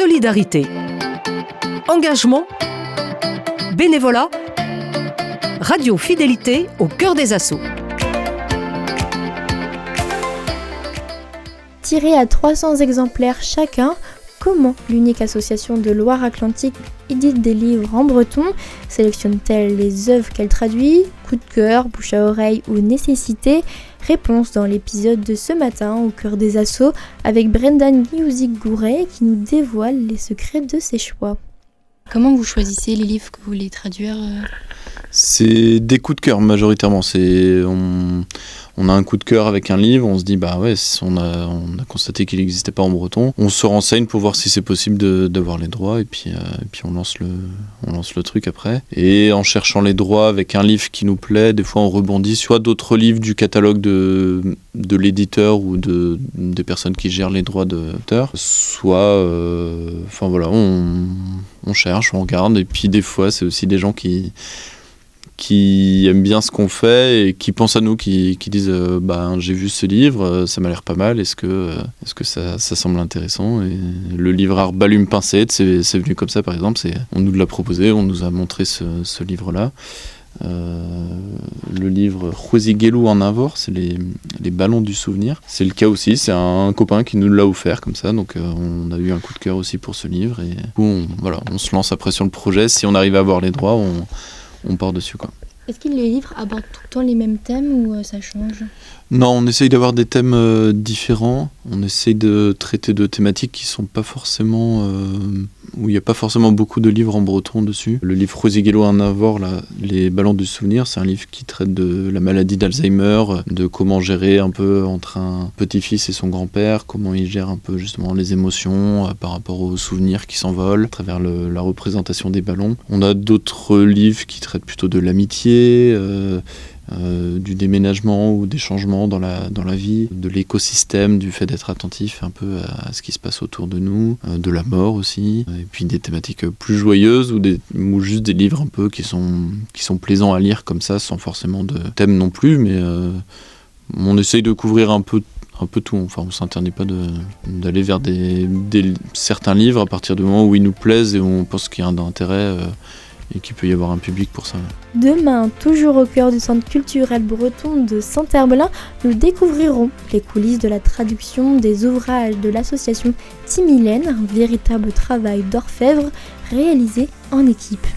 solidarité, engagement, bénévolat, radio fidélité au cœur des assauts. Tirés à 300 exemplaires chacun, comment l'unique association de Loire-Atlantique édite des livres en breton? Sélectionne-t-elle les œuvres qu'elle traduit? Coup de cœur, bouche à oreille ou nécessité? Réponse dans l'épisode de ce matin au cœur des assauts avec Brendan Guiouzik-Gouret qui nous dévoile les secrets de ses choix. Comment vous choisissez les livres que vous voulez traduire? C'est des coups de cœur majoritairement. On a un coup de cœur avec un livre, on se dit on a constaté qu'il n'existait pas en breton. On se renseigne pour voir si c'est possible d'avoir les droits et puis on lance le truc après. Et en cherchant les droits avec un livre qui nous plaît, des fois on rebondit soit d'autres livres du catalogue de l'éditeur ou des personnes qui gèrent les droits d'auteur, soit on cherche, on regarde et puis des fois c'est aussi des gens qui aiment bien ce qu'on fait et qui pensent à nous, qui disent j'ai vu ce livre, ça m'a l'air pas mal, est-ce que ça semble intéressant? Et le livre Art Balume Pincette, c'est venu comme ça par exemple, on nous l'a proposé, on nous a montré ce livre-là. Le livre Huesigelu en Avor, c'est les ballons du souvenir. C'est le cas aussi, c'est un copain qui nous l'a offert comme ça, donc on a eu un coup de cœur aussi pour ce livre et du coup on se lance après sur le projet. Si on arrive à avoir les droits, on part dessus quoi. Est-ce que les livres abordent tout le temps les mêmes thèmes ou ça change? Non, on essaye d'avoir des thèmes différents. On essaye de traiter de thématiques qui sont pas forcément où il n'y a pas forcément beaucoup de livres en breton dessus. Le livre Huesigelu en Avor, les ballons du souvenir, c'est un livre qui traite de la maladie d'Alzheimer, de comment gérer un peu entre un petit-fils et son grand-père, comment il gère un peu justement les émotions par rapport aux souvenirs qui s'envolent à travers la représentation des ballons. On a d'autres livres qui traitent plutôt de l'amitié, du déménagement ou des changements dans la vie, de l'écosystème, du fait d'être attentif un peu à ce qui se passe autour de nous, de la mort aussi, et puis des thématiques plus joyeuses ou juste des livres un peu qui sont plaisants à lire comme ça, sans forcément de thème non plus, mais on essaye de couvrir un peu tout. Enfin, on s'interdit pas d'aller vers certains livres à partir du moment où ils nous plaisent et où on pense qu'il y a un intérêt et qu'il peut y avoir un public pour ça. Demain, toujours au cœur du centre culturel breton de Saint-Herblain, nous découvrirons les coulisses de la traduction des ouvrages de l'association Timilène, un véritable travail d'orfèvre réalisé en équipe.